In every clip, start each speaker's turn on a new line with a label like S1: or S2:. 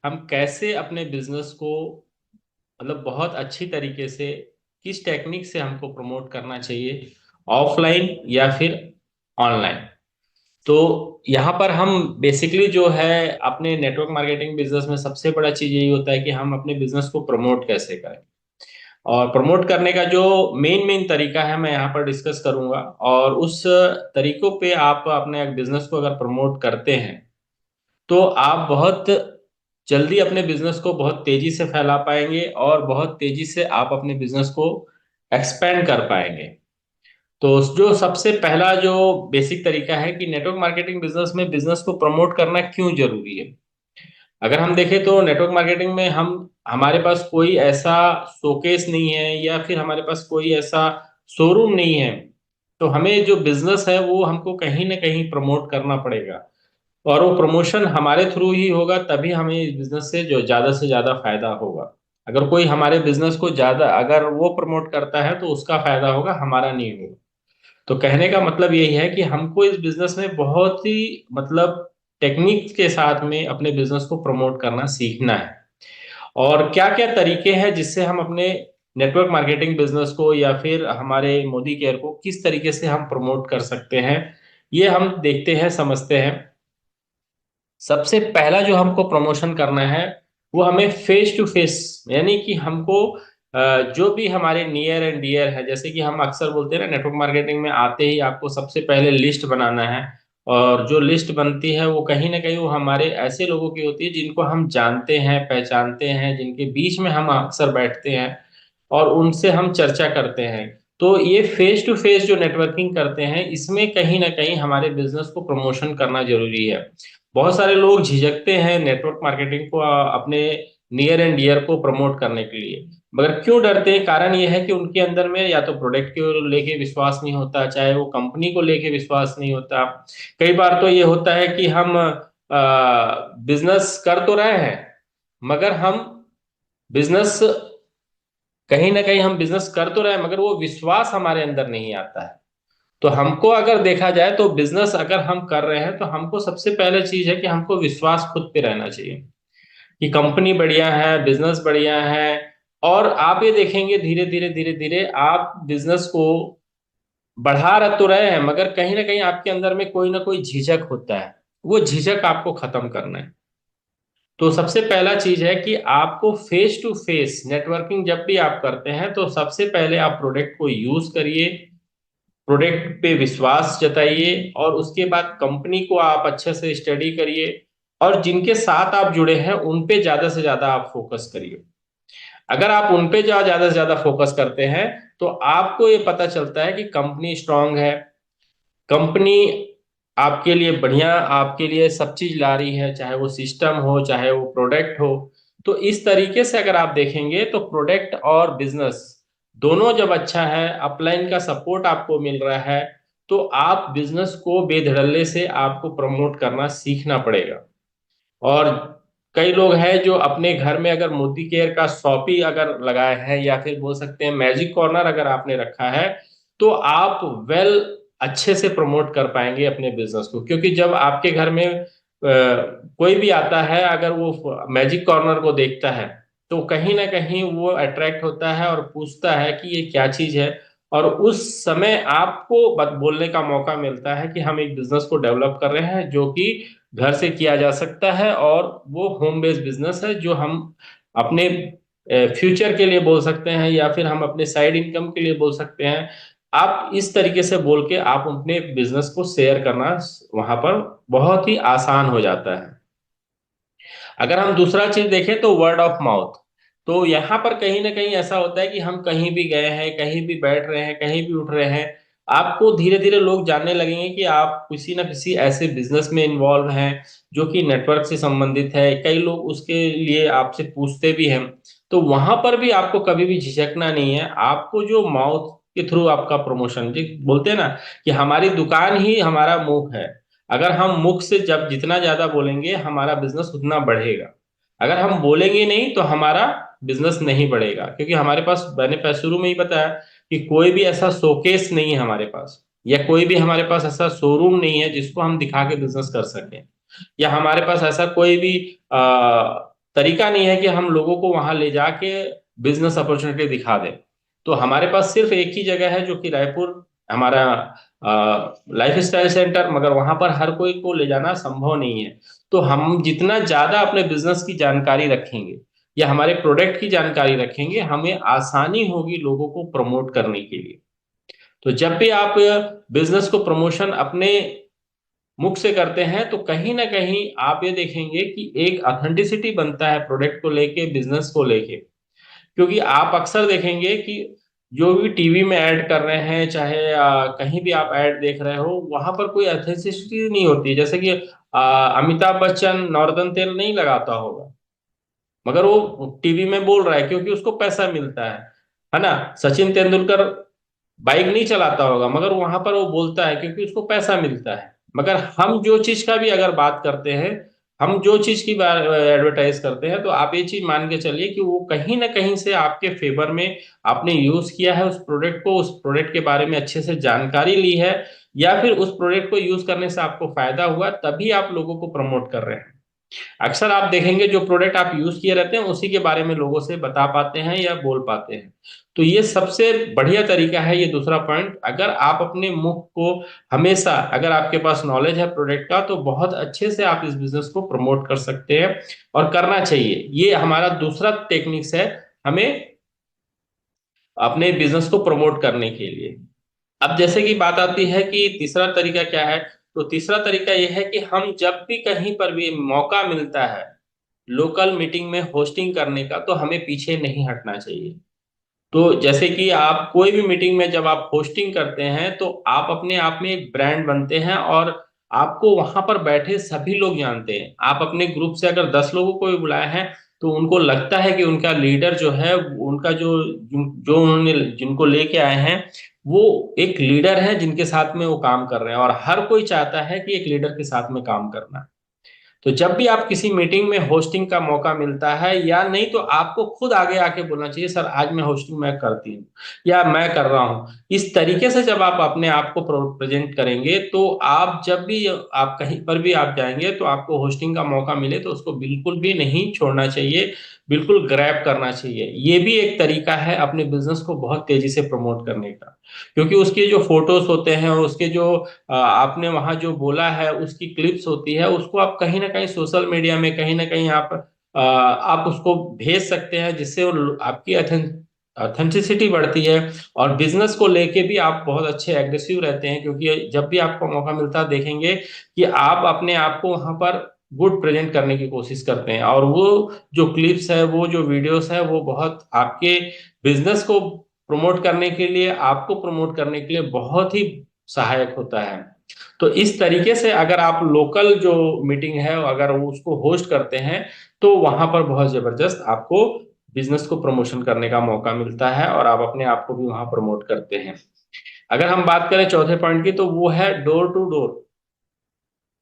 S1: हम कैसे अपने बिजनेस को मतलब बहुत अच्छी तरीके से किस टेक्निक से हमको प्रमोट करना चाहिए, ऑफलाइन या फिर ऑनलाइन। तो यहाँ पर हम बेसिकली जो है अपने नेटवर्क मार्केटिंग बिजनेस में सबसे बड़ा चीज यही होता है कि हम अपने बिजनेस को प्रमोट कैसे करें। और प्रमोट करने का जो मेन मेन तरीका है मैं यहाँ पर डिस्कस करूंगा, और उस तरीकों पे आप अपने बिजनेस को अगर प्रमोट करते हैं तो आप बहुत जल्दी अपने बिजनेस को बहुत तेजी से फैला पाएंगे और बहुत तेजी से आप अपने बिजनेस को एक्सपेंड कर पाएंगे। तो जो सबसे पहला जो बेसिक तरीका है कि नेटवर्क मार्केटिंग बिजनेस में बिजनेस को प्रमोट करना क्यों जरूरी है। अगर हम देखें तो नेटवर्क मार्केटिंग में हम हमारे पास कोई ऐसा शोकेस नहीं है या फिर हमारे पास कोई ऐसा शोरूम नहीं है। तो हमें जो बिजनेस है वो हमको कहीं ना कहीं प्रमोट करना पड़ेगा, और वो प्रमोशन हमारे थ्रू ही होगा, तभी हमें इस बिजनेस से ज्यादा फायदा होगा। अगर कोई हमारे बिजनेस को ज्यादा अगर वो प्रमोट करता है तो उसका फायदा होगा, हमारा नहीं होगा। तो कहने का मतलब यही है कि हमको इस बिजनेस में बहुत ही मतलब टेक्निक के साथ में अपने बिजनेस को प्रमोट करना सीखना है। और क्या क्या तरीके हैं जिससे हम अपने नेटवर्क मार्केटिंग बिजनेस को या फिर हमारे मोदी केयर को किस तरीके से हम प्रमोट कर सकते हैं, ये हम देखते हैं, समझते हैं। सबसे पहला जो हमको प्रमोशन करना है वो हमें फेस टू फेस, यानी कि हमको जो भी हमारे नियर एंड डियर है, जैसे कि हम अक्सर बोलते हैं ना, नेटवर्क मार्केटिंग में आते ही आपको सबसे पहले लिस्ट बनाना है। और जो लिस्ट बनती है वो कहीं ना कहीं वो हमारे ऐसे लोगों की होती है जिनको हम जानते हैं, पहचानते हैं, जिनके बीच में हम अक्सर बैठते हैं और उनसे हम चर्चा करते हैं। तो ये फेस टू फेस जो नेटवर्किंग करते हैं इसमें कहीं ना कहीं हमारे बिजनेस को प्रमोशन करना जरूरी है। बहुत सारे लोग झिझकते हैं नेटवर्क मार्केटिंग को अपने नियर एंड डियर को प्रमोट करने के लिए। मगर क्यों डरते हैं? कारण ये है कि उनके अंदर में या तो प्रोडक्ट को लेके विश्वास नहीं होता, चाहे वो कंपनी को लेके विश्वास नहीं होता। कई बार तो ये होता है कि हम बिजनेस कर तो रहे हैं, मगर हम बिजनेस कहीं ना कहीं हम बिजनेस कर तो रहे हैं मगर वो विश्वास हमारे अंदर नहीं आता है। तो हमको अगर देखा जाए तो बिजनेस अगर हम कर रहे हैं तो हमको सबसे पहले चीज है कि हमको विश्वास खुद पे रहना चाहिए कि कंपनी बढ़िया है, बिजनेस बढ़िया है। और आप ये देखेंगे धीरे धीरे धीरे धीरे आप बिजनेस को बढ़ा रह तो रहे हैं, मगर कहीं ना कहीं आपके अंदर में कोई ना कोई झिझक होता है। वो झिझक आपको खत्म करना है। तो सबसे पहला चीज है कि आपको फेस टू फेस नेटवर्किंग जब भी आप करते हैं तो सबसे पहले आप प्रोडक्ट को यूज करिए, प्रोडक्ट पे विश्वास जताइए, और उसके बाद कंपनी को आप अच्छे से स्टडी करिए, और जिनके साथ आप जुड़े हैं उन पे ज्यादा से ज्यादा आप फोकस करिए। अगर आप उन पे ज्यादा से ज्यादा फोकस करते हैं तो आपको ये पता चलता है कि कंपनी स्ट्रांग है, कंपनी आपके लिए बढ़िया, आपके लिए सब चीज ला रही है, चाहे वो सिस्टम हो चाहे वो प्रोडक्ट हो। तो इस तरीके से अगर आप देखेंगे तो प्रोडक्ट और बिजनेस दोनों जब अच्छा है, अपलाइन का सपोर्ट आपको मिल रहा है, तो आप बिजनेस को बेधड़ल्ले से आपको प्रमोट करना सीखना पड़ेगा। और कई लोग हैं जो अपने घर में अगर मोदी केयर का शॉप ही अगर लगाए हैं या फिर बोल सकते हैं मैजिक कॉर्नर अगर आपने रखा है, तो आप वेल अच्छे से प्रमोट कर पाएंगे अपने बिजनेस को। क्योंकि जब आपके घर में कोई भी आता है, अगर वो मैजिक कॉर्नर को देखता है तो कहीं ना कहीं वो अट्रैक्ट होता है और पूछता है कि ये क्या चीज है। और उस समय आपको बोलने का मौका मिलता है कि हम एक बिजनेस को डेवलप कर रहे हैं जो कि घर से किया जा सकता है, और वो होम बेस्ड बिजनेस है जो हम अपने फ्यूचर के लिए बोल सकते हैं या फिर हम अपने साइड इनकम के लिए बोल सकते हैं। आप इस तरीके से बोल के आप अपने बिजनेस को शेयर करना वहां पर बहुत ही आसान हो जाता है। अगर हम दूसरा चीज देखें तो वर्ड ऑफ माउथ। तो यहाँ पर कहीं ना कहीं ऐसा होता है कि हम कहीं भी गए हैं, कहीं भी बैठ रहे हैं, कहीं भी उठ रहे हैं, आपको धीरे धीरे लोग जानने लगेंगे कि आप किसी ना किसी ऐसे बिजनेस में इन्वॉल्व हैं जो कि नेटवर्क से संबंधित है। कई लोग उसके लिए आपसे पूछते भी हैं। तो वहां पर भी आपको कभी भी झिझकना नहीं है। आपको जो माउथ के थ्रू आपका प्रमोशन, जी बोलते हैं ना कि हमारी दुकान ही हमारा मुंह है। अगर हम मुख से जब जितना ज्यादा बोलेंगे हमारा बिजनेस उतना बढ़ेगा। अगर हम बोलेंगे नहीं तो हमारा बिजनेस नहीं बढ़ेगा, क्योंकि हमारे पास, मैंने शुरू में ही बताया कि कोई भी ऐसा शोकेस नहीं है हमारे पास, या कोई भी हमारे पास ऐसा शोरूम नहीं है जिसको हम दिखा के बिजनेस कर सकें, या हमारे पास ऐसा कोई भी तरीका नहीं है कि हम लोगों को वहां ले जाके बिजनेस अपॉर्चुनिटी दिखा दें। तो हमारे पास सिर्फ एक ही जगह है जो कि रायपुर, हमारा लाइफ स्टाइल सेंटर, मगर वहां पर हर कोई को ले जाना संभव नहीं है। तो हम जितना ज्यादा अपने बिजनेस की जानकारी रखेंगे या हमारे प्रोडक्ट की जानकारी रखेंगे, हमें आसानी होगी लोगों को प्रमोट करने के लिए। तो जब भी आप बिजनेस को प्रमोशन अपने मुख से करते हैं, तो कहीं ना कहीं आप ये देखेंगे कि एक ऑथेंटिसिटी बनता है प्रोडक्ट को लेके, बिजनेस को लेके। क्योंकि आप अक्सर देखेंगे कि जो भी टीवी में ऐड कर रहे हैं, चाहे कहीं भी आप ऐड देख रहे हो, वहां पर कोई ऑथेंटिसिटी नहीं होती। जैसे कि अमिताभ बच्चन नॉर्दन तेल नहीं लगाता होगा, मगर वो टीवी में बोल रहा है क्योंकि उसको पैसा मिलता है ना। सचिन तेंदुलकर बाइक नहीं चलाता होगा, मगर वहां पर वो बोलता है क्योंकि उसको पैसा मिलता है। मगर हम जो चीज का भी अगर बात करते हैं, हम जो चीज की एडवर्टाइज करते हैं, तो आप ये चीज मान के चलिए कि वो कहीं ना कहीं से आपके फेवर में आपने यूज किया है उस प्रोडक्ट को, उस प्रोडक्ट के बारे में अच्छे से जानकारी ली है, या फिर उस प्रोडक्ट को यूज करने से आपको फायदा हुआ, तभी आप लोगों को प्रमोट कर रहे हैं। अक्सर आप देखेंगे जो प्रोडक्ट आप यूज किए रहते हैं उसी के बारे में लोगों से बता पाते हैं या बोल पाते हैं। तो ये सबसे बढ़िया तरीका है। ये दूसरा पॉइंट, अगर आप अपने मुख को हमेशा, अगर आपके पास नॉलेज है प्रोडक्ट का, तो बहुत अच्छे से आप इस बिजनेस को प्रमोट कर सकते हैं और करना चाहिए। ये हमारा दूसरा टेक्निक्स है हमें अपने बिजनेस को प्रमोट करने के लिए। अब जैसे कि बात आती है कि तीसरा तरीका क्या है, तो तीसरा तरीका यह है कि हम जब भी कहीं पर भी मौका मिलता है लोकल मीटिंग में होस्टिंग करने का, तो हमें पीछे नहीं हटना चाहिए। तो जैसे कि आप कोई भी मीटिंग में जब आप होस्टिंग करते हैं, तो आप अपने आप में एक ब्रांड बनते हैं और आपको वहां पर बैठे सभी लोग जानते हैं। आप अपने ग्रुप से अगर 10 लोगों को भी बुलाए हैं, तो उनको लगता है कि उनका लीडर जो है, उनका जो जो उन्होंने जिनको लेके आए हैं, वो एक लीडर है जिनके साथ में वो काम कर रहे हैं, और हर कोई चाहता है कि एक लीडर के साथ में काम करना। तो जब भी आप किसी मीटिंग में होस्टिंग का मौका मिलता है, या नहीं तो आपको खुद आगे आके बोलना चाहिए, सर आज मैं होस्टिंग मैं करती हूँ या मैं कर रहा हूँ। इस तरीके से जब आप अपने आप को प्रेजेंट करेंगे, तो आप जब भी आप कहीं पर भी आप जाएंगे, तो आपको होस्टिंग का मौका मिले तो उसको बिल्कुल भी नहीं छोड़ना चाहिए, बिल्कुल ग्रैब करना चाहिए। ये भी एक तरीका है अपने बिजनेस को बहुत तेजी से प्रमोट करने का। क्योंकि उसके जो फोटोज होते हैं और उसके जो आपने वहां जो बोला है उसकी क्लिप्स होती है, उसको आप कहीं ना कहीं सोशल मीडिया में कहीं ना कहीं आप उसको भेज सकते हैं, जिससे आपकी ऑथेंटिसिटी बढ़ती है। और बिजनेस को लेके भी आप बहुत अच्छे एग्रेसिव रहते हैं, क्योंकि जब भी आपको मौका मिलता है देखेंगे कि आप अपने आप को वहां पर गुड प्रेजेंट करने की कोशिश करते हैं, और वो जो क्लिप्स है, वो जो वीडियोस है, वो बहुत आपके बिजनेस को प्रमोट करने के लिए, आपको प्रमोट करने के लिए बहुत ही सहायक होता है। तो इस तरीके से अगर आप लोकल जो मीटिंग है अगर वो उसको होस्ट करते हैं, तो वहां पर बहुत जबरदस्त आपको बिजनेस को प्रमोशन करने का मौका मिलता है, और आप अपने आप को भी वहां प्रमोट करते हैं। अगर हम बात करें चौथे पॉइंट की, तो वो है डोर टू डोर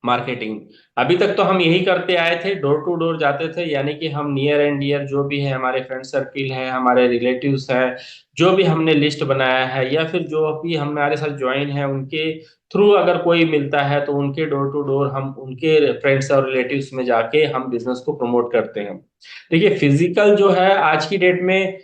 S1: मार्केटिंग। अभी तक तो हम यही करते आए थे, डोर टू डोर जाते थे, यानी कि हम नियर एंड डियर जो भी है, हमारे फ्रेंड सर्किल है, हमारे रिलेटिव्स है, जो भी हमने लिस्ट बनाया है, या फिर जो भी हमारे साथ ज्वाइन है, उनके थ्रू अगर कोई मिलता है, तो उनके डोर टू डोर हम उनके फ्रेंड्स और रिलेटिव्स में जाके हम बिजनेस को प्रमोट करते हैं। देखिए, फिजिकल जो है आज की डेट में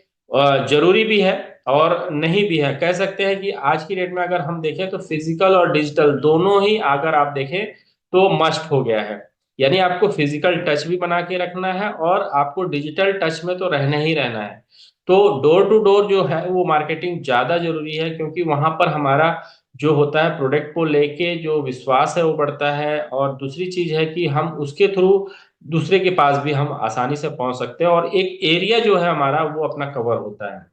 S1: जरूरी भी है और नहीं भी है। कह सकते हैं कि आज की डेट में अगर हम देखें, तो फिजिकल और डिजिटल दोनों ही अगर आप देखें तो मस्ट हो गया है। यानी आपको फिजिकल टच भी बना के रखना है, और आपको डिजिटल टच में तो रहना ही रहना है। तो डोर टू डोर जो है वो मार्केटिंग ज्यादा जरूरी है, क्योंकि वहां पर हमारा जो होता है प्रोडक्ट को लेके जो विश्वास है वो बढ़ता है, और दूसरी चीज है कि हम उसके थ्रू दूसरे के पास भी हम आसानी से पहुंच सकते हैं, और एक एरिया जो है हमारा वो अपना कवर होता है।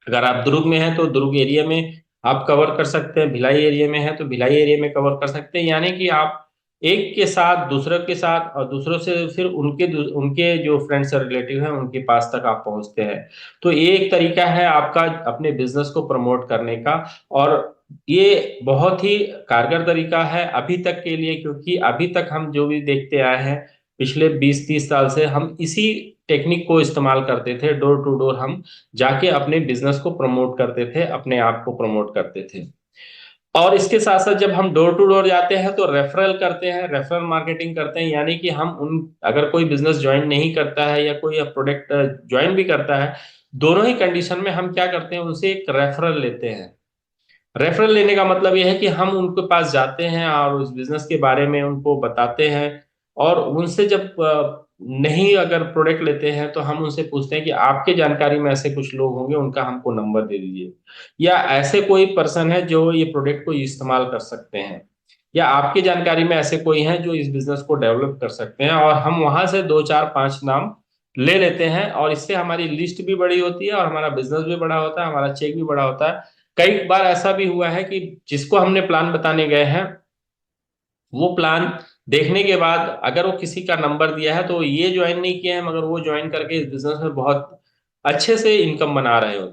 S1: अगर आप दुर्ग में हैं तो दुर्ग एरिया में आप कवर कर सकते हैं, भिलाई एरिया में है तो भिलाई एरिया में कवर कर सकते हैं। यानी कि आप एक के साथ दूसरे के साथ, और दूसरों से फिर उनके उनके जो फ्रेंड्स और रिलेटिव हैं उनके पास तक आप पहुंचते हैं। तो ये एक तरीका है आपका अपने बिजनेस को प्रमोट करने का, और ये बहुत ही कारगर तरीका है अभी तक के लिए, क्योंकि अभी तक हम जो भी देखते आए हैं पिछले 20-30 साल से, हम इसी टेक्निक को इस्तेमाल करते थे। डोर टू डोर हम जाके अपने बिजनेस को प्रमोट करते थे, अपने आप को प्रमोट करते थे। और इसके साथ साथ जब हम डोर टू डोर जाते हैं तो रेफरल करते हैं, रेफरल मार्केटिंग करते हैं, यानी कि हम उन, अगर कोई बिजनेस ज्वाइन नहीं करता है या कोई प्रोडक्ट ज्वाइन भी करता है, दोनों ही कंडीशन में हम क्या करते हैं, उनसे एक रेफरल लेते हैं। रेफरल लेने का मतलब यह है कि हम उनके पास जाते हैं और उस बिजनेस के बारे में उनको बताते हैं, और उनसे जब नहीं अगर प्रोडक्ट लेते हैं तो हम उनसे पूछते हैं कि आपके जानकारी में ऐसे कुछ लोग होंगे, उनका हमको नंबर दे दीजिए, या ऐसे कोई पर्सन है जो ये प्रोडक्ट को इस्तेमाल कर सकते हैं, या आपकी जानकारी में ऐसे कोई हैं जो इस बिजनेस को डेवलप कर सकते हैं, और हम वहां से दो चार पांच नाम ले लेते हैं, और इससे हमारी लिस्ट भी बड़ी होती है और हमारा बिजनेस भी बड़ा होता है, हमारा चेक भी बड़ा होता है। कई बार ऐसा भी हुआ है कि जिसको हमने प्लान बताने गए हैं, वो प्लान देखने के बाद अगर वो किसी का नंबर दिया है तो ये ज्वाइन नहीं किया है, मगर वो ज्वाइन करके इस बिजनेस में बहुत अच्छे से इनकम बना रहे हो।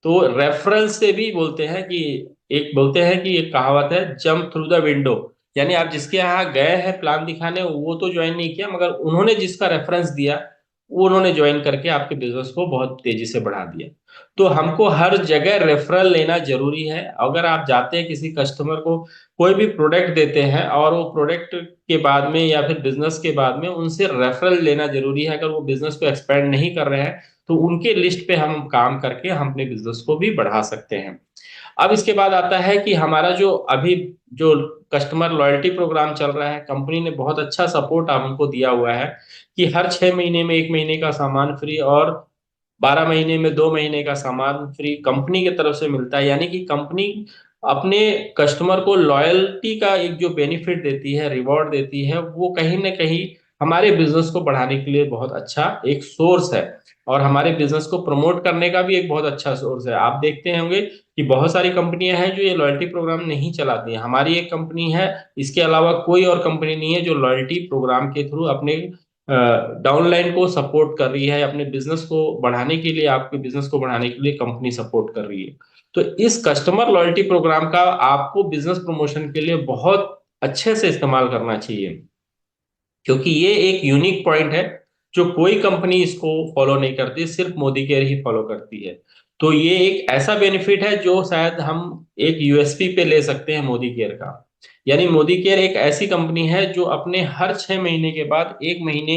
S1: तो रेफरल से भी बोलते हैं कि, एक बोलते हैं कि एक कहावत है, जंप थ्रू द विंडो, यानी आप जिसके यहाँ गए हैं प्लान दिखाने, वो तो ज्वाइन नहीं किया, मगर उन्होंने जिसका रेफरेंस दिया वो उन्होंने ज्वाइन करके आपके बिजनेस को बहुत तेजी से बढ़ा दिया। तो हमको हर जगह रेफरल लेना जरूरी है। अगर आप जाते हैं किसी कस्टमर को कोई भी प्रोडक्ट देते हैं और वो प्रोडक्ट के बाद में या फिर बिजनेस के बाद में उनसे रेफरल लेना जरूरी है। अगर वो बिजनेस को एक्सपेंड नहीं कर रहे हैं तो उनके लिस्ट पे हम काम करके हम अपने बिजनेस को भी बढ़ा सकते हैं। अब इसके बाद आता है कि हमारा जो अभी जो कस्टमर लॉयल्टी प्रोग्राम चल रहा है, कंपनी ने बहुत अच्छा सपोर्ट हमको दिया हुआ है कि हर 6 महीने में 1 महीने का सामान फ्री, और 12 महीने में 2 महीने का सामान फ्री कंपनी की तरफ से मिलता है। यानी कि कंपनी अपने कस्टमर को लॉयल्टी का एक जो बेनिफिट देती है, रिवॉर्ड देती है, वो कहीं ना कहीं हमारे बिजनेस को बढ़ाने के लिए बहुत अच्छा एक सोर्स है, और हमारे बिजनेस को प्रमोट करने का भी एक बहुत अच्छा सोर्स है। आप देखते होंगे कि बहुत सारी कंपनियां हैं जो ये लॉयल्टी प्रोग्राम नहीं चलाती हैं, हमारी एक कंपनी है, इसके अलावा कोई और कंपनी नहीं है जो लॉयल्टी प्रोग्राम के थ्रू अपने डाउनलाइन को सपोर्ट कर रही है, अपने बिजनेस को बढ़ाने के लिए, आपके बिजनेस को बढ़ाने के लिए कंपनी सपोर्ट कर रही है। तो इस कस्टमर लॉयल्टी प्रोग्राम का आपको बिजनेस प्रमोशन के लिए बहुत अच्छे से इस्तेमाल करना चाहिए, क्योंकि ये एक यूनिक पॉइंट है जो कोई कंपनी इसको फॉलो नहीं करती, सिर्फ मोदी केयर ही फॉलो करती है। तो ये एक ऐसा बेनिफिट है जो शायद हम एक यूएसपी पे ले सकते हैं मोदी केयर का। यानी मोदी केयर एक ऐसी कंपनी है जो अपने हर 6 महीने के बाद 1 महीने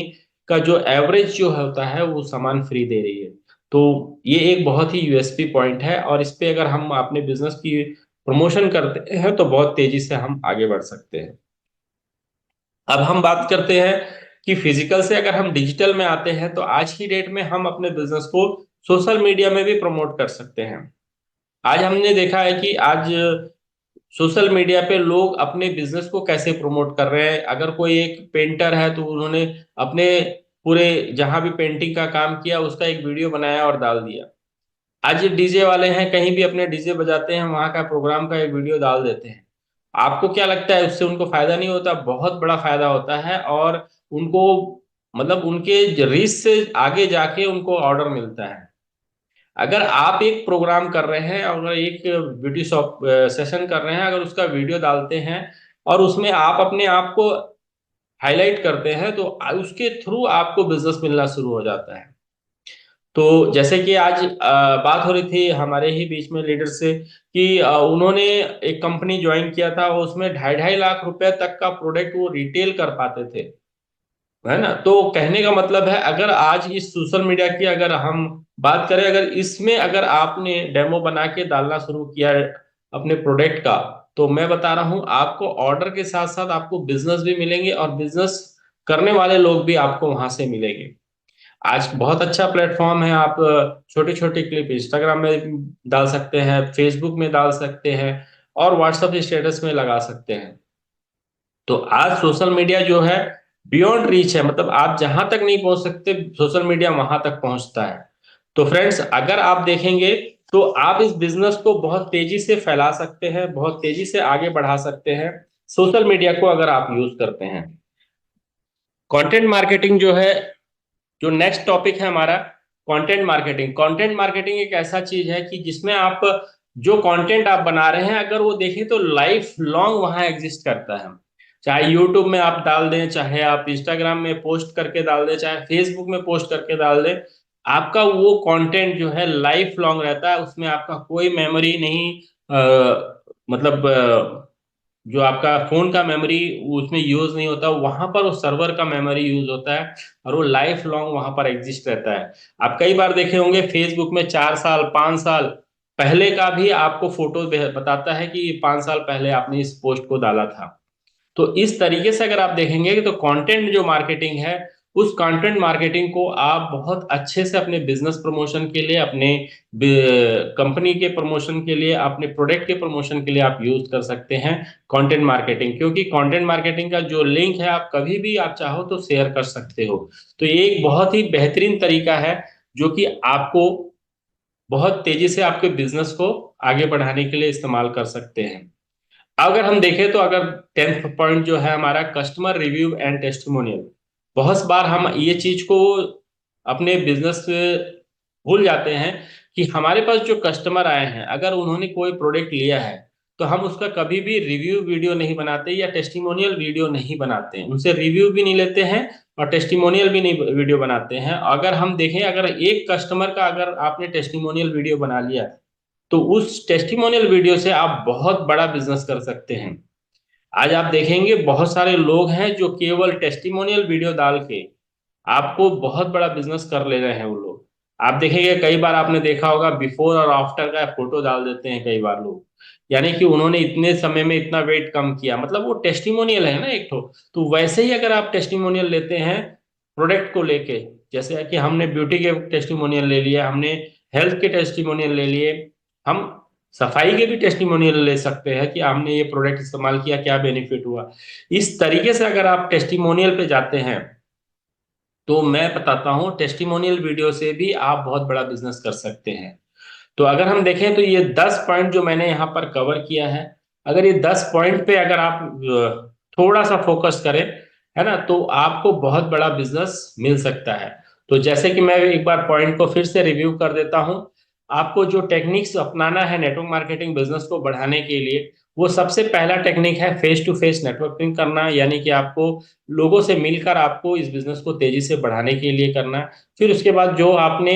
S1: का जो एवरेज जो होता है वो सामान फ्री दे रही है। तो ये एक बहुत ही यूएसपी पॉइंट है, और इस पे अगर हम अपने बिजनेस की प्रमोशन करते हैं तो बहुत तेजी से हम आगे बढ़ सकते हैं। अब हम बात करते हैं कि फिजिकल से अगर हम डिजिटल में आते हैं तो आज की डेट में हम अपने बिजनेस को सोशल मीडिया में भी प्रमोट कर सकते हैं। आज हमने देखा है कि आज सोशल मीडिया पे लोग अपने बिजनेस को कैसे प्रमोट कर रहे हैं। अगर कोई एक पेंटर है तो उन्होंने अपने पूरे जहां भी पेंटिंग का काम किया उसका एक वीडियो बनाया और डाल दिया। आज डीजे वाले हैं, कहीं भी अपने डीजे बजाते हैं, वहां का प्रोग्राम का एक वीडियो डाल देते हैं। आपको क्या लगता है उससे उनको फायदा नहीं होता? बहुत बड़ा फायदा होता है, और उनको मतलब उनके रीच से आगे जाके उनको ऑर्डर मिलता है। अगर आप एक प्रोग्राम कर रहे हैं, अगर एक ब्यूटी शॉप सेशन कर रहे हैं, अगर उसका वीडियो डालते हैं और उसमें आप अपने आप को हाईलाइट करते हैं, तो उसके थ्रू आपको बिजनेस मिलना शुरू हो जाता है। तो जैसे कि आज बात हो रही थी हमारे ही बीच में लीडर से कि उन्होंने एक कंपनी ज्वाइन किया था, उसमें 2.5 लाख रुपए तक का प्रोडक्ट वो रिटेल कर पाते थे, है ना। तो कहने का मतलब है, अगर आज इस सोशल मीडिया की अगर हम बात करें, अगर इसमें अगर आपने डेमो बना के डालना शुरू किया है अपने प्रोडक्ट का, तो मैं बता रहा हूं आपको ऑर्डर के साथ साथ आपको बिजनेस भी मिलेंगे, और बिजनेस करने वाले लोग भी आपको वहां से मिलेंगे। आज बहुत अच्छा प्लेटफॉर्म है, आप छोटे छोटे क्लिप इंस्टाग्राम में डाल सकते हैं, फेसबुक में डाल सकते हैं, और व्हाट्सएप स्टेटस में लगा सकते हैं। तो आज सोशल मीडिया जो है बियॉन्ड रीच है, मतलब आप जहां तक नहीं पहुंच सकते सोशल मीडिया वहां तक पहुंचता है। तो फ्रेंड्स, अगर आप देखेंगे तो आप इस बिजनेस को बहुत तेजी से फैला सकते हैं, बहुत तेजी से आगे बढ़ा सकते हैं, सोशल मीडिया को अगर आप यूज करते हैं। कंटेंट मार्केटिंग जो है, जो नेक्स्ट टॉपिक है हमारा, कंटेंट मार्केटिंग। कंटेंट मार्केटिंग एक ऐसा चीज है कि जिसमें आप जो कंटेंट आप बना रहे हैं, अगर वो देखें तो लाइफ लॉन्ग वहां एग्जिस्ट करता है। चाहे यूट्यूब में आप डाल दें, चाहे आप इंस्टाग्राम में पोस्ट करके डाल दें, चाहे फेसबुक में पोस्ट करके डाल दें, आपका वो कंटेंट जो है लाइफ लॉन्ग रहता है, उसमें आपका कोई मेमोरी नहीं मतलब जो आपका फोन का मेमोरी उसमें यूज नहीं होता, वहां पर उस सर्वर का मेमोरी यूज होता है और वो लाइफ लॉन्ग वहां पर एग्जिस्ट रहता है। आप कई बार देखे होंगे फेसबुक में 4 साल 5 साल पहले का भी आपको फोटो बताता है कि 5 साल पहले आपने इस पोस्ट को डाला था। तो इस तरीके से अगर आप देखेंगे कि तो कंटेंट जो मार्केटिंग है, उस कंटेंट मार्केटिंग को आप बहुत अच्छे से अपने बिजनेस प्रमोशन के लिए, अपने कंपनी के प्रमोशन के लिए, अपने प्रोडक्ट के प्रमोशन के लिए आप यूज कर सकते हैं कंटेंट मार्केटिंग। क्योंकि कंटेंट मार्केटिंग का जो लिंक है आप कभी भी आप चाहो तो शेयर कर सकते हो। तो ये एक बहुत ही बेहतरीन तरीका है जो कि आपको बहुत तेजी से आपके बिजनेस को आगे बढ़ाने के लिए इस्तेमाल कर सकते हैं। अगर हम देखें तो अगर 10th पॉइंट जो है हमारा कस्टमर रिव्यू एंड टेस्टिमोनियल, बहुत बार हम ये चीज को अपने बिजनेस भूल जाते हैं कि हमारे पास जो कस्टमर आए हैं अगर उन्होंने कोई प्रोडक्ट लिया है तो हम उसका कभी भी रिव्यू वीडियो नहीं बनाते या टेस्टिमोनियल वीडियो नहीं बनाते हैं, उनसे रिव्यू भी नहीं लेते हैं और टेस्टिमोनियल भी नहीं वीडियो बनाते हैं। अगर हम देखें अगर एक कस्टमर का अगर आपने टेस्टिमोनियल वीडियो बना लिया तो उस टेस्टिमोनियल वीडियो से आप बहुत बड़ा बिजनेस कर सकते हैं। आज आप देखेंगे बहुत सारे लोग हैं जो केवल टेस्टिमोनियल वीडियो डाल के आपको बहुत बड़ा बिजनेस कर ले रहे हैं वो लोग। आप देखेंगे कई बार आपने देखा होगा बिफोर और आफ्टर का फोटो डाल देते हैं कई बार लोग, यानी कि उन्होंने इतने समय में इतना वेट कम किया, मतलब वो टेस्टिमोनियल है ना एक तो वैसे ही अगर आप टेस्टिमोनियल लेते हैं प्रोडक्ट को लेके, जैसे कि हमने ब्यूटी के टेस्टिमोनियल ले लिया, हमने हेल्थ के टेस्टिमोनियल ले लिए, हम सफाई के भी टेस्टिमोनियल ले सकते हैं कि हमने ये प्रोडक्ट इस्तेमाल किया क्या बेनिफिट हुआ। इस तरीके से अगर आप टेस्टिमोनियल पे जाते हैं तो मैं बताता हूँ टेस्टिमोनियल वीडियो से भी आप बहुत बड़ा बिजनेस कर सकते हैं। तो अगर हम देखें तो ये 10 पॉइंट जो मैंने यहाँ पर कवर किया है, अगर ये 10 पॉइंट पे अगर आप थोड़ा सा फोकस करें, है ना, तो आपको बहुत बड़ा बिजनेस मिल सकता है। तो जैसे कि मैं एक बार पॉइंट को फिर से रिव्यू कर देता हूँ, आपको जो टेक्निक्स अपनाना है नेटवर्क मार्केटिंग बिजनेस को बढ़ाने के लिए, वो सबसे पहला टेक्निक है फेस टू फेस नेटवर्किंग करना, यानी कि आपको लोगों से मिलकर आपको इस बिजनेस को तेजी से बढ़ाने के लिए करना है। फिर उसके बाद जो आपने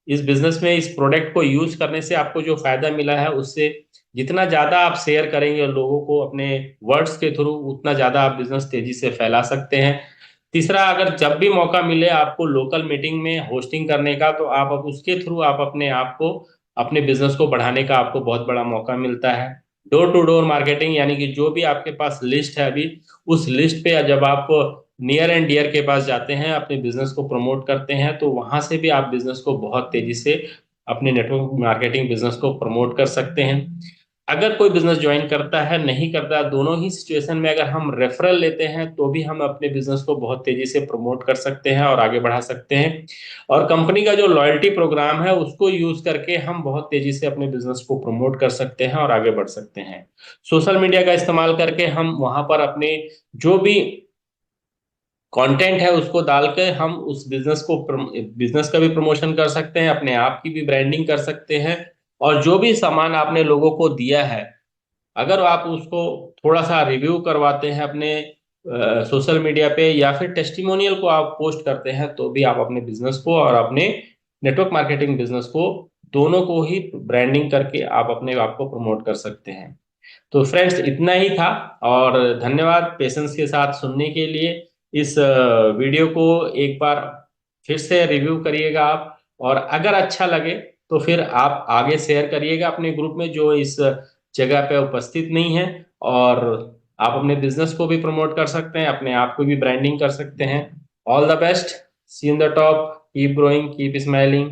S1: इस बिजनेस में इस प्रोडक्ट को यूज करने से आपको जो फायदा मिला है उससे जितना ज्यादा आप शेयर करेंगे लोगों को अपने वर्ड्स के थ्रू, उतना ज्यादा आप बिजनेस तेजी से फैला सकते हैं। तीसरा, अगर जब भी मौका मिले आपको लोकल मीटिंग में होस्टिंग करने का, तो आप अब उसके थ्रू आप अपने आप को, अपने बिजनेस को बढ़ाने का आपको बहुत बड़ा मौका मिलता है। डोर टू डोर मार्केटिंग, यानी कि जो भी आपके पास लिस्ट है अभी, उस लिस्ट पे जब आप नियर एंड डियर के पास जाते हैं अपने बिजनेस को प्रमोट करते हैं, तो वहां से भी आप बिजनेस को बहुत तेजी से अपने नेटवर्क मार्केटिंग बिजनेस को प्रमोट कर सकते हैं। अगर कोई बिजनेस ज्वाइन करता है नहीं करता, दोनों ही सिचुएशन में अगर हम रेफरल लेते हैं तो भी हम अपने बिजनेस को बहुत तेजी से प्रमोट कर सकते हैं और आगे बढ़ा सकते हैं। और कंपनी का जो लॉयल्टी प्रोग्राम है उसको यूज करके हम बहुत तेजी से अपने बिजनेस को प्रमोट कर सकते हैं और आगे बढ़ सकते हैं। सोशल मीडिया का इस्तेमाल करके हम वहां पर अपने जो भी कंटेंट है उसको डाल के हम उस बिजनेस का भी प्रमोशन कर सकते हैं, अपने आप की भी ब्रांडिंग कर सकते हैं। और जो भी सामान आपने लोगों को दिया है, अगर आप उसको थोड़ा सा रिव्यू करवाते हैं अपने सोशल मीडिया पे या फिर टेस्टिमोनियल को आप पोस्ट करते हैं, तो भी आप अपने बिजनेस को और अपने नेटवर्क मार्केटिंग बिजनेस को दोनों को ही ब्रांडिंग करके आप अपने आप को प्रमोट कर सकते हैं। तो फ्रेंड्स इतना ही था, और धन्यवाद पेशेंस के साथ सुनने के लिए। इस वीडियो को एक बार फिर से रिव्यू करिएगा आप, और अगर अच्छा लगे तो फिर आप आगे शेयर करिएगा अपने ग्रुप में जो इस जगह पे उपस्थित नहीं है। और आप अपने बिजनेस को भी प्रमोट कर सकते हैं, अपने आप को भी ब्रांडिंग कर सकते हैं। All the best, see in the top, keep growing, keep smiling.